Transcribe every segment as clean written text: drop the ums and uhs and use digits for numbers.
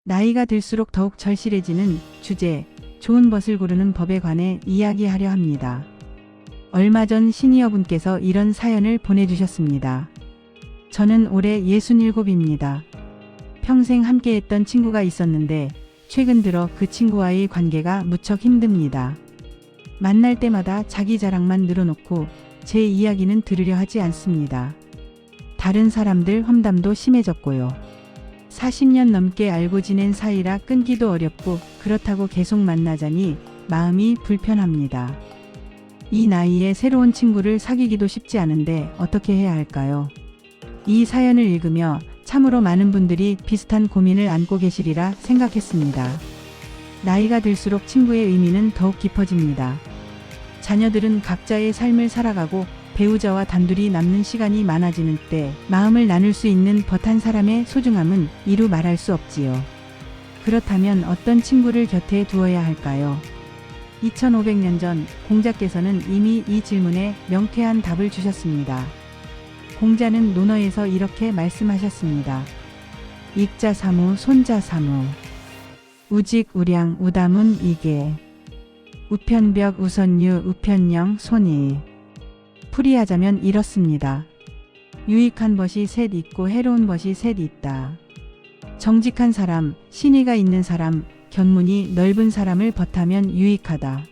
나이가 들수록 더욱 절실해지는 주제, 좋은 벗을 고르는 법에 관해 이야기하려 합니다. 얼마 전 시니어분께서 이런 사연을 보내주셨습니다. 저는 올해 67입니다. 평생 함께했던 친구가 있었는데 최근 들어 그 친구와의 관계가 무척 힘듭니다. 만날 때마다 자기 자랑만 늘어놓고 제 이야기는 들으려 하지 않습니다. 다른 사람들 험담도 심해졌고요. 40년 넘게 알고 지낸 사이라 끊기도 어렵고 그렇다고 계속 만나자니 마음이 불편합니다. 이 나이에 새로운 친구를 사귀기도 쉽지 않은데 어떻게 해야 할까요? 이 사연을 읽으며 참으로 많은 분들이 비슷한 고민을 안고 계시리라 생각했습니다. 나이가 들수록 친구의 의미는 더욱 깊어집니다. 자녀들은 각자의 삶을 살아가고 배우자와 단둘이 남는 시간이 많아지는 때 마음을 나눌 수 있는 벗 한 사람의 소중함은 이루 말할 수 없지요. 그렇다면 어떤 친구를 곁에 두어야 할까요? 2500년 전 공자께서는 이미 이 질문에 명쾌한 답을 주셨습니다. 공자는 논어에서 이렇게 말씀하셨습니다. 익자사무 손자사무 우직우량 우다문 이계 우편벽 우선유 우편령 손이 풀이하자면 이렇습니다. 유익한 벗이 셋 있고 해로운 벗이 셋 있다. 정직한 사람, 신의가 있는 사람, 견문이 넓은 사람을 벗하면 유익하다.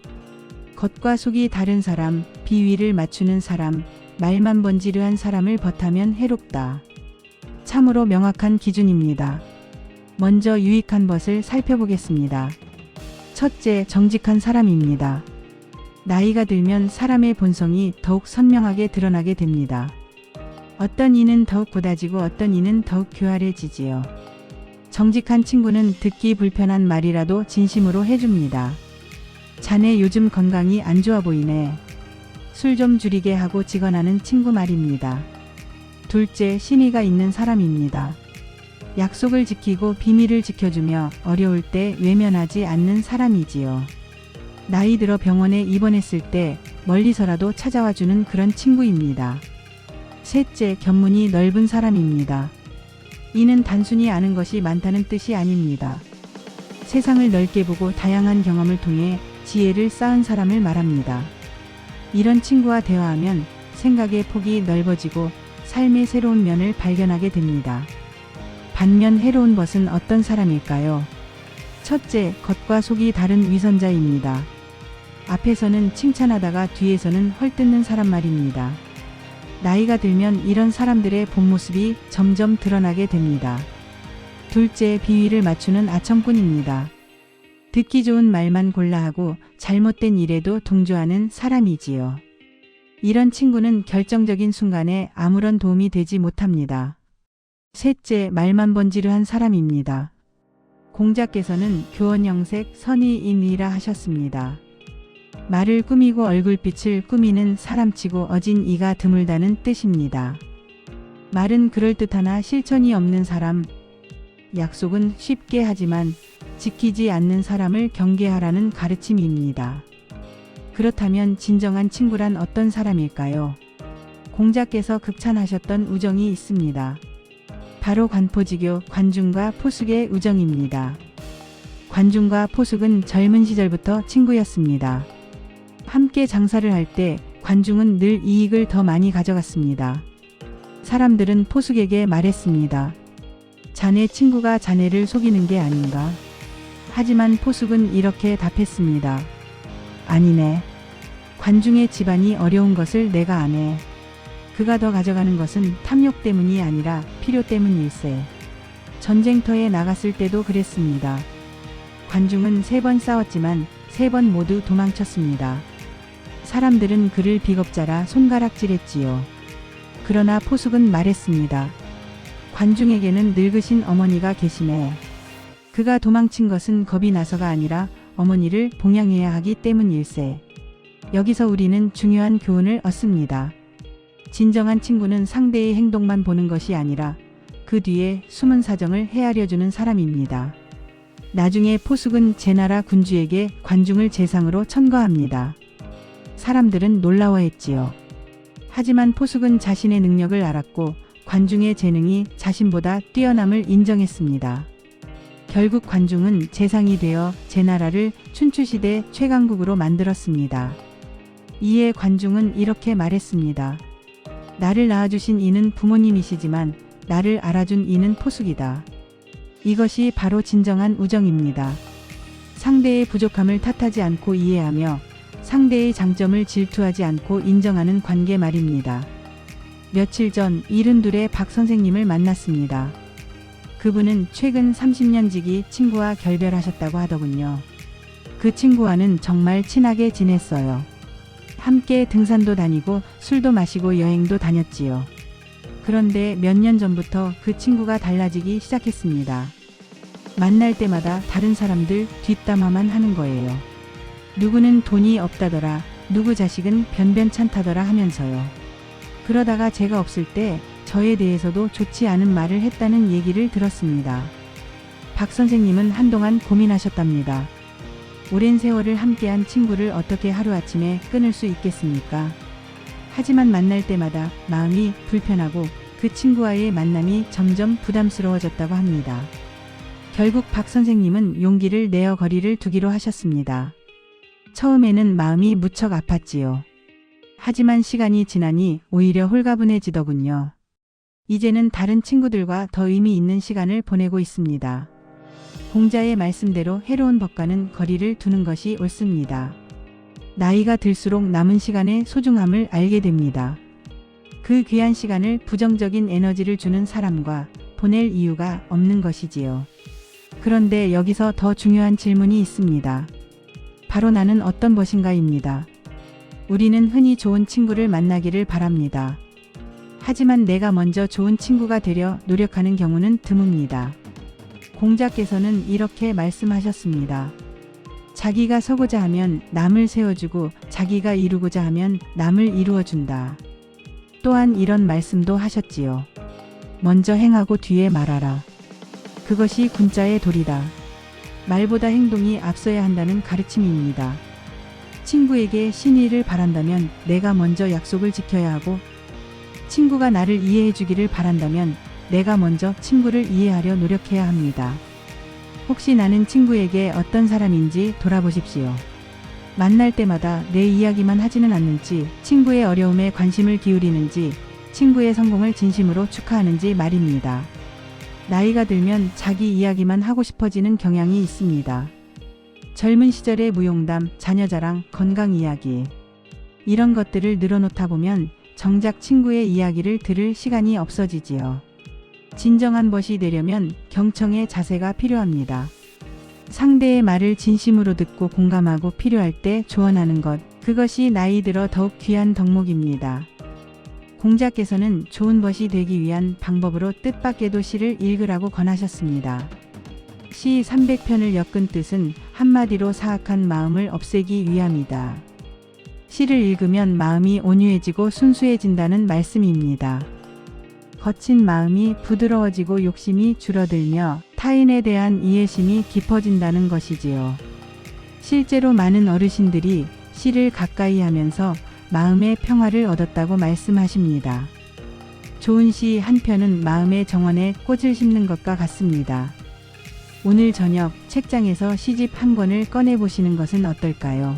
겉과 속이 다른 사람, 비위를 맞추는 사람, 말만 번지르한 사람을 벗하면 해롭다. 참으로 명확한 기준입니다. 먼저 유익한 벗을 살펴보겠습니다. 첫째, 정직한 사람입니다. 나이가 들면 사람의 본성이 더욱 선명하게 드러나게 됩니다. 어떤 이는 더욱 고다지고 어떤 이는 더욱 교활해지지요. 정직한 친구는 듣기 불편한 말이라도 진심으로 해줍니다. 자네 요즘 건강이 안 좋아 보이네. 술 좀 줄이게 하고 직언하는 친구 말입니다. 둘째, 신의가 있는 사람입니다. 약속을 지키고 비밀을 지켜주며 어려울 때 외면하지 않는 사람이지요. 나이 들어 병원에 입원했을 때 멀리서라도 찾아와 주는 그런 친구입니다. 셋째, 견문이 넓은 사람입니다. 이는 단순히 아는 것이 많다는 뜻이 아닙니다. 세상을 넓게 보고 다양한 경험을 통해 지혜를 쌓은 사람을 말합니다. 이런 친구와 대화하면 생각의 폭이 넓어지고 삶의 새로운 면을 발견하게 됩니다. 반면 해로운 벗은 어떤 사람일까요? 첫째, 겉과 속이 다른 위선자입니다. 앞에서는 칭찬하다가 뒤에서는 헐뜯는 사람 말입니다. 나이가 들면 이런 사람들의 본 모습이 점점 드러나게 됩니다. 둘째, 비위를 맞추는 아첨꾼입니다. 듣기 좋은 말만 골라 하고 잘못된 일에도 동조하는 사람이지요. 이런 친구는 결정적인 순간에 아무런 도움이 되지 못합니다. 셋째, 말만 번지르한 사람입니다. 공자께서는 교원영색 선의인이라 하셨습니다. 말을 꾸미고 얼굴빛을 꾸미는 사람치고 어진 이가 드물다는 뜻입니다. 말은 그럴듯하나 실천이 없는 사람, 약속은 쉽게 하지만 지키지 않는 사람을 경계하라는 가르침입니다. 그렇다면 진정한 친구란 어떤 사람일까요? 공자께서 극찬하셨던 우정이 있습니다. 바로 관포지교 관중과 포숙의 우정입니다. 관중과 포숙은 젊은 시절부터 친구였습니다. 함께 장사를 할 때 관중은 늘 이익을 더 많이 가져갔습니다. 사람들은 포숙에게 말했습니다. 자네 친구가 자네를 속이는 게 아닌가? 하지만 포숙은 이렇게 답했습니다. 아니네. 관중의 집안이 어려운 것을 내가 아네. 그가 더 가져가는 것은 탐욕 때문이 아니라 필요 때문일세. 전쟁터에 나갔을 때도 그랬습니다. 관중은 3번 싸웠지만 3번 모두 도망쳤습니다. 사람들은 그를 비겁자라 손가락질했지요. 그러나 포숙은 말했습니다. 관중에게는 늙으신 어머니가 계시네. 그가 도망친 것은 겁이 나서가 아니라 어머니를 봉양해야 하기 때문일세. 여기서 우리는 중요한 교훈을 얻습니다. 진정한 친구는 상대의 행동만 보는 것이 아니라 그 뒤에 숨은 사정을 헤아려주는 사람입니다. 나중에 포숙은 제나라 군주에게 관중을 제상으로 천거합니다. 사람들은 놀라워했지요. 하지만 포숙은 자신의 능력을 알았고 관중의 재능이 자신보다 뛰어남을 인정했습니다. 결국 관중은 재상이 되어 제 나라를 춘추시대 최강국으로 만들었습니다. 이에 관중은 이렇게 말했습니다. 나를 낳아주신 이는 부모님이시지만 나를 알아준 이는 포숙이다. 이것이 바로 진정한 우정입니다. 상대의 부족함을 탓하지 않고 이해하며 상대의 장점을 질투하지 않고 인정하는 관계 말입니다. 며칠 전 72의 박 선생님을 만났습니다. 그분은 최근 30년 지기 친구와 결별하셨다고 하더군요. 그 친구와는 정말 친하게 지냈어요. 함께 등산도 다니고 술도 마시고 여행도 다녔지요. 그런데 몇 년 전부터 그 친구가 달라지기 시작했습니다. 만날 때마다 다른 사람들 뒷담화만 하는 거예요. 누구는 돈이 없다더라, 누구 자식은 변변찮다더라 하면서요. 그러다가 제가 없을 때 저에 대해서도 좋지 않은 말을 했다는 얘기를 들었습니다. 박 선생님은 한동안 고민하셨답니다. 오랜 세월을 함께한 친구를 어떻게 하루아침에 끊을 수 있겠습니까? 하지만 만날 때마다 마음이 불편하고 그 친구와의 만남이 점점 부담스러워졌다고 합니다. 결국 박 선생님은 용기를 내어 거리를 두기로 하셨습니다. 처음에는 마음이 무척 아팠지요. 하지만 시간이 지나니 오히려 홀가분해지더군요. 이제는 다른 친구들과 더 의미 있는 시간을 보내고 있습니다. 공자의 말씀대로 해로운 법과는 거리를 두는 것이 옳습니다. 나이가 들수록 남은 시간의 소중함을 알게 됩니다. 그 귀한 시간을 부정적인 에너지를 주는 사람과 보낼 이유가 없는 것이지요. 그런데 여기서 더 중요한 질문이 있습니다. 바로 나는 어떤 것인가입니다. 우리는 흔히 좋은 친구를 만나기를 바랍니다. 하지만 내가 먼저 좋은 친구가 되려 노력하는 경우는 드뭅니다. 공자께서는 이렇게 말씀하셨습니다. 자기가 서고자 하면 남을 세워주고 자기가 이루고자 하면 남을 이루어준다. 또한 이런 말씀도 하셨지요. 먼저 행하고 뒤에 말하라. 그것이 군자의 도리다. 말보다 행동이 앞서야 한다는 가르침입니다. 친구에게 신의를 바란다면 내가 먼저 약속을 지켜야 하고, 친구가 나를 이해해 주기를 바란다면 내가 먼저 친구를 이해하려 노력해야 합니다. 혹시 나는 친구에게 어떤 사람인지 돌아보십시오. 만날 때마다 내 이야기만 하지는 않는지, 친구의 어려움에 관심을 기울이는지, 친구의 성공을 진심으로 축하하는지 말입니다. 나이가 들면 자기 이야기만 하고 싶어지는 경향이 있습니다. 젊은 시절의 무용담, 자녀 자랑, 건강 이야기, 이런 것들을 늘어놓다 보면 정작 친구의 이야기를 들을 시간이 없어지지요. 진정한 벗이 되려면 경청의 자세가 필요합니다. 상대의 말을 진심으로 듣고 공감하고 필요할 때 조언하는 것, 그것이 나이 들어 더욱 귀한 덕목입니다. 공자께서는 좋은 벗이 되기 위한 방법으로 뜻밖에도 시를 읽으라고 권하셨습니다. 시 300편을 엮은 뜻은 한마디로 사악한 마음을 없애기 위함이다. 시를 읽으면 마음이 온유해지고 순수해진다는 말씀입니다. 거친 마음이 부드러워지고 욕심이 줄어들며 타인에 대한 이해심이 깊어진다는 것이지요. 실제로 많은 어르신들이 시를 가까이 하면서 마음의 평화를 얻었다고 말씀하십니다. 좋은 시 한 편은 마음의 정원에 꽃을 심는 것과 같습니다. 오늘 저녁 책장에서 시집 한 권을 꺼내보시는 것은 어떨까요?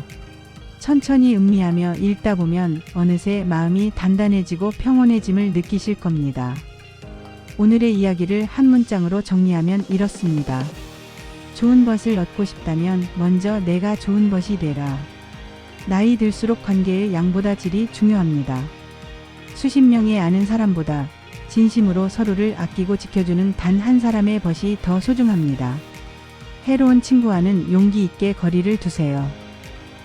천천히 음미하며 읽다 보면 어느새 마음이 단단해지고 평온해짐을 느끼실 겁니다. 오늘의 이야기를 한 문장으로 정리하면 이렇습니다. 좋은 벗을 얻고 싶다면 먼저 내가 좋은 벗이 되라. 나이 들수록 관계의 양보다 질이 중요합니다. 수십 명의 아는 사람보다 진심으로 서로를 아끼고 지켜주는 단 한 사람의 벗이 더 소중합니다. 해로운 친구와는 용기 있게 거리를 두세요.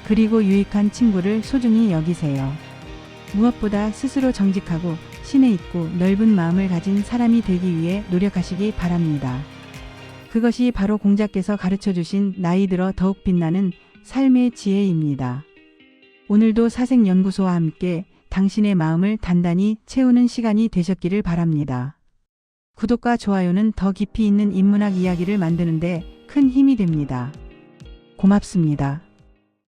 그리고 유익한 친구를 소중히 여기세요. 무엇보다 스스로 정직하고 신에 있고 넓은 마음을 가진 사람이 되기 위해 노력하시기 바랍니다. 그것이 바로 공자께서 가르쳐주신 나이 들어 더욱 빛나는 삶의 지혜입니다. 오늘도 사색연구소와 함께 당신의 마음을 단단히 채우는 시간이 되셨기를 바랍니다. 구독과 좋아요는 더 깊이 있는 인문학 이야기를 만드는데 큰 힘이 됩니다. 고맙습니다.